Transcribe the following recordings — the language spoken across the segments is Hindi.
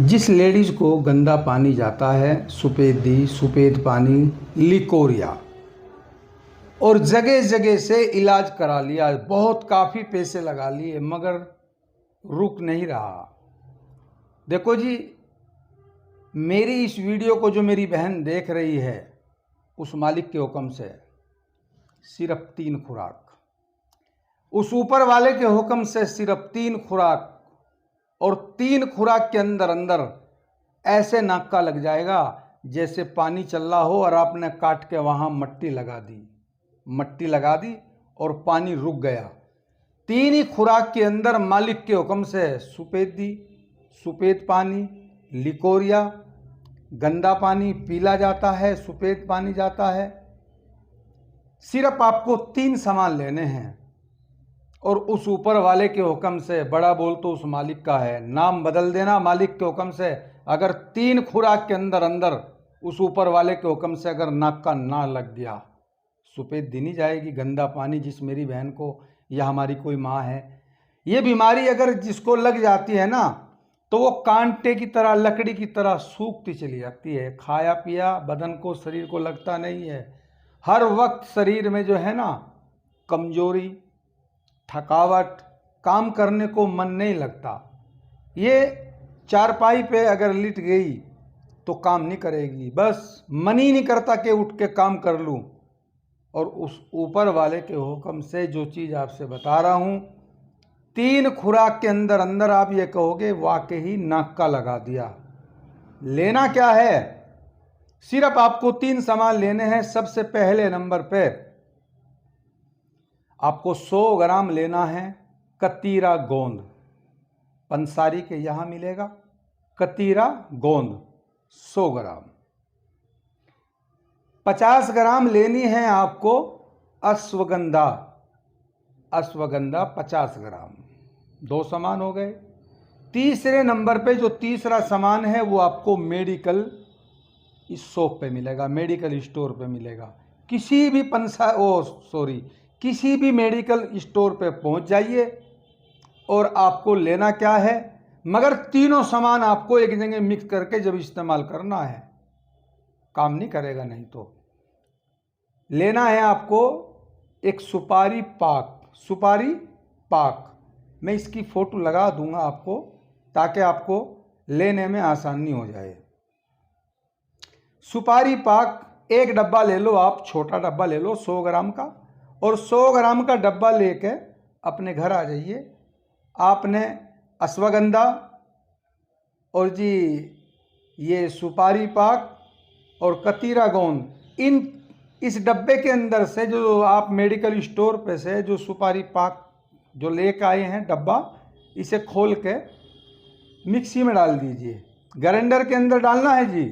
जिस लेडीज़ को गंदा पानी जाता है, सफ़ेद पानी, लिकोरिया, और जगह जगह से इलाज करा लिया, बहुत काफ़ी पैसे लगा लिए, मगर रुक नहीं रहा। देखो जी, मेरी इस वीडियो को जो मेरी बहन देख रही है, उस मालिक के हुक्म से सिर्फ 3 खुराक, उस ऊपर वाले के हुक्म से सिर्फ 3 खुराक, और 3 खुराक के अंदर अंदर ऐसे नाका लग जाएगा जैसे पानी चल रहा हो और आपने काट के वहाँ मट्टी लगा दी और पानी रुक गया। 3 ही खुराक के अंदर मालिक के हुक्म से सफ़ेद पानी, लिकोरिया, गंदा पानी पीला जाता है, सफ़ेद पानी जाता है। सिर्फ आपको 3 सामान लेने हैं और उस ऊपर वाले के हुक्म से, बड़ा बोल तो उस मालिक का है, नाम बदल देना मालिक के हुक्म से। अगर 3 खुराक के अंदर अंदर उस ऊपर वाले के हुक्म से अगर नाका ना लग गया, सफ़ेद नहीं जाएगी। गंदा पानी जिस मेरी बहन को या हमारी कोई माँ है, ये बीमारी अगर जिसको लग जाती है ना, तो वो कांटे की तरह, लकड़ी की तरह सूखती चली जाती है। खाया पिया बदन को, शरीर को लगता नहीं है। हर वक्त शरीर में जो है ना कमजोरी, थकावट, काम करने को मन नहीं लगता। ये चारपाई पे अगर लिट गई तो काम नहीं करेगी, बस मन ही नहीं करता कि उठ के काम कर लूं। और उस ऊपर वाले के हुक्म से जो चीज़ आपसे बता रहा हूं, 3 खुराक के अंदर अंदर आप ये कहोगे वाकई नाका लगा दिया। लेना क्या है? सिर्फ आपको 3 सामान लेने हैं। सबसे पहले नंबर पे आपको 100 ग्राम लेना है कतीरा गोंद। पंसारी के यहाँ मिलेगा कतीरा गोंद 100 ग्राम। 50 ग्राम लेनी है आपको अश्वगंधा 50 ग्राम। 2 सामान हो गए। तीसरे नंबर पे जो तीसरा सामान है वो आपको मेडिकल शॉप पे मिलेगा, मेडिकल स्टोर पे मिलेगा। किसी भी मेडिकल स्टोर पे पहुंच जाइए और आपको लेना क्या है, मगर तीनों सामान आपको एक जगह मिक्स करके जब इस्तेमाल करना है, काम नहीं करेगा। नहीं तो लेना है आपको एक सुपारी पाक। मैं इसकी फोटो लगा दूंगा आपको, ताकि आपको लेने में आसानी हो जाए। सुपारी पाक 1 डब्बा ले लो आप, छोटा डब्बा ले लो 100 ग्राम का, और 100 ग्राम का डब्बा लेके अपने घर आ जाइए। आपने अश्वगंधा और जी ये सुपारी पाक और कतीरा गोंद, इस डब्बे के अंदर से जो आप मेडिकल स्टोर पे से जो सुपारी पाक जो लेके आए हैं डब्बा, इसे खोल के मिक्सी में डाल दीजिए। ग्राइंडर के अंदर डालना है जी।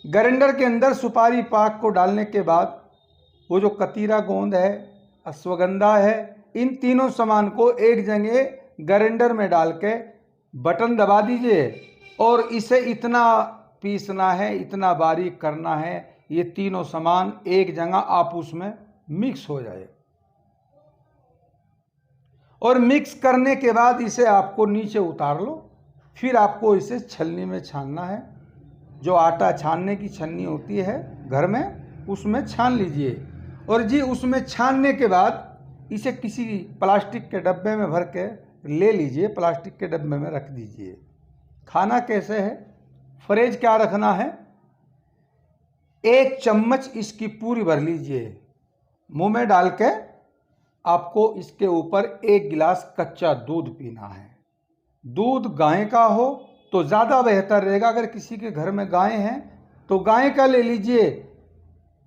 ग्राइंडर के अंदर सुपारी पाक को डालने के बाद वो जो कतीरा गोंद है, अश्वगंधा है, इन तीनों सामान को एक जगह ग्राइंडर में डाल के बटन दबा दीजिए और इसे इतना पीसना है, इतना बारीक करना है, ये तीनों सामान एक जगह आपस में मिक्स हो जाए। और मिक्स करने के बाद इसे आपको नीचे उतार लो। फिर आपको इसे छलनी में छानना है। जो आटा छानने की छन्नी होती है घर में, उसमें छान लीजिए। और जी उसमें छानने के बाद इसे किसी प्लास्टिक के डब्बे में भर के ले लीजिए, प्लास्टिक के डब्बे में रख दीजिए। खाना कैसे है? फ्रेज क्या रखना है? 1 चम्मच इसकी पूरी भर लीजिए। मुंह में डाल के आपको इसके ऊपर 1 गिलास कच्चा दूध पीना है। दूध गाय का हो तो ज़्यादा बेहतर रहेगा। अगर किसी के घर में गाय हैं तो गाय का ले लीजिए।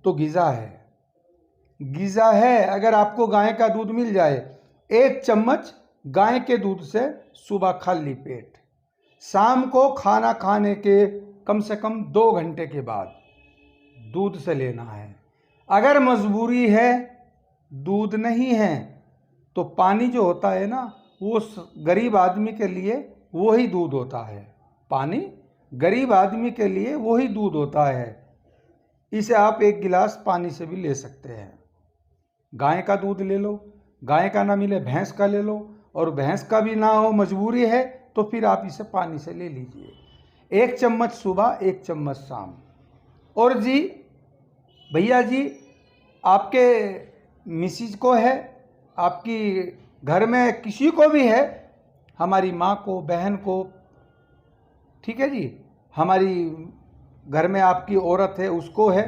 तो गिजा है, अगर आपको गाय का दूध मिल जाए, 1 चम्मच गाय के दूध से सुबह खाली पेट, शाम को खाना खाने के कम से कम 2 घंटे के बाद दूध से लेना है। अगर मजबूरी है, दूध नहीं है, तो पानी जो होता है ना, वो गरीब आदमी के लिए वही दूध होता है। पानी गरीब आदमी के लिए वही दूध होता है। इसे आप 1 गिलास पानी से भी ले सकते हैं। गाय का दूध ले लो, गाय का ना मिले भैंस का ले लो, और भैंस का भी ना हो, मजबूरी है तो फिर आप इसे पानी से ले लीजिए। 1 चम्मच सुबह, 1 चम्मच शाम। और जी भैया जी, आपके मिसिज को है, आपकी घर में किसी को भी है, हमारी माँ को, बहन को, ठीक है जी, हमारी घर में आपकी औरत है उसको है,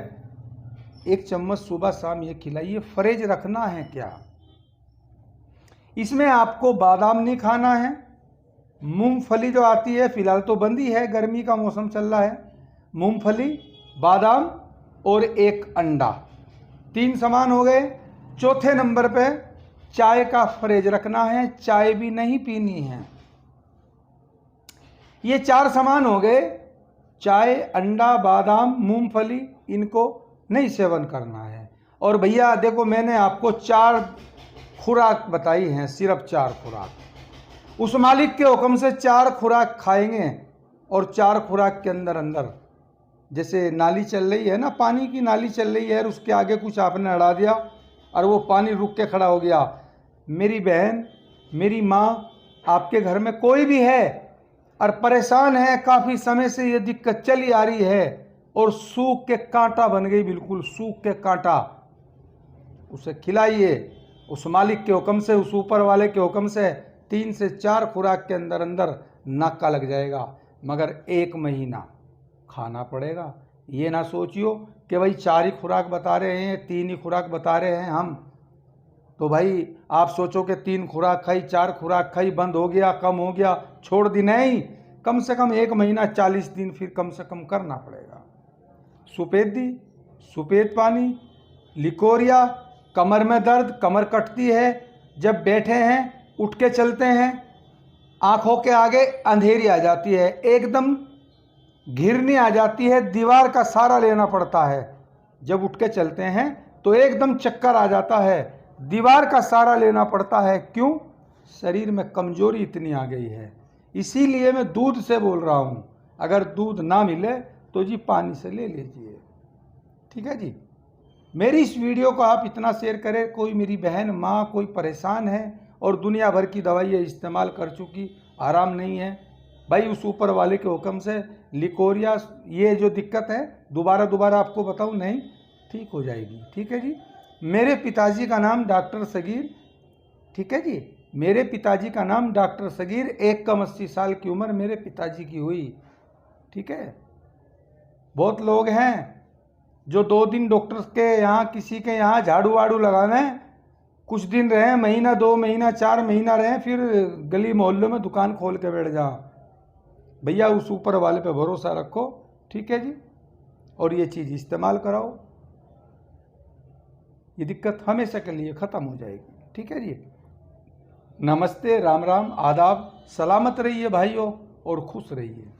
1 चम्मच सुबह शाम ये खिलाइए। फ्रिज रखना है क्या? इसमें आपको बादाम नहीं खाना है, मूंगफली जो आती है, फिलहाल तो बंद ही है, गर्मी का मौसम चल रहा है, मूंगफली, बादाम और 1 अंडा, 3 सामान हो गए। चौथे नंबर पे चाय का फ्रिज रखना है, चाय भी नहीं पीनी है। ये 4 सामान हो गए, चाय, अंडा, बादाम, मूंगफली, इनको नहीं सेवन करना है। और भैया देखो, मैंने आपको 4 खुराक बताई हैं, सिर्फ 4 खुराक। उस मालिक के हुक्म से 4 खुराक खाएंगे, और 4 खुराक के अंदर अंदर जैसे नाली चल रही है ना, पानी की नाली चल रही है, और उसके आगे कुछ आपने अड़ा दिया और वो पानी रुक के खड़ा हो गया। मेरी बहन, मेरी माँ, आपके घर में कोई भी है और परेशान है, काफ़ी समय से ये दिक्कत चली आ रही है और सूख के कांटा बन गई, बिल्कुल सूख के कांटा, उसे खिलाइए उस मालिक के हुक्म से, उस ऊपर वाले के हुक्म से। 3 से 4 खुराक के अंदर अंदर नाका लग जाएगा, मगर 1 महीना खाना पड़ेगा। ये ना सोचियो कि भाई 4 ही खुराक बता रहे हैं, 3 ही खुराक बता रहे हैं हम, तो भाई आप सोचो कि 3 खुराक खाई, 4 खुराक खाई, बंद हो गया, कम हो गया, छोड़ दी, नहीं। कम से कम 1 महीना 40 दिन फिर कम से कम करना पड़ेगा। सुपेदी, सुपेद पानी, लिकोरिया, कमर में दर्द, कमर कटती है, जब बैठे हैं, उठ के चलते हैं, आंखों के आगे अंधेरी आ जाती है, एकदम घिरनी आ जाती है, दीवार का सहारा लेना पड़ता है। जब उठ के चलते हैं तो एकदम चक्कर आ जाता है, दीवार का सहारा लेना पड़ता है। क्यों? शरीर में कमजोरी इतनी आ गई है। इसीलिए मैं दूध से बोल रहा हूँ, अगर दूध ना मिले तो जी पानी से ले लीजिए, ठीक है जी। मेरी इस वीडियो को आप इतना शेयर करें, कोई मेरी बहन, माँ कोई परेशान है और दुनिया भर की दवाइयाँ इस्तेमाल कर चुकी, आराम नहीं है, भाई उस ऊपर वाले के हुक्म से लिकोरिया, ये जो दिक्कत है दोबारा आपको बताऊं, नहीं ठीक हो जाएगी, ठीक है जी। मेरे पिताजी का नाम डॉक्टर सगीर, ठीक है जी, मेरे पिताजी का नाम डॉक्टर सगीर, 1 कम 80 साल की उम्र मेरे पिताजी की हुई, ठीक है। बहुत लोग हैं जो 2 दिन डॉक्टर के यहाँ, किसी के यहाँ झाड़ू वाड़ू लगावे, कुछ दिन रहें, महीना, 2 महीना, 4 महीना रहें, फिर गली मोहल्लों में दुकान खोल के बैठ जा। भैया उस ऊपर वाले पे भरोसा रखो, ठीक है जी, और ये चीज़ इस्तेमाल कराओ, ये दिक्कत हमेशा के लिए ख़त्म हो जाएगी, ठीक है जी। नमस्ते, राम राम, आदाब, सलामत रहिए भाइयों और खुश रहिए।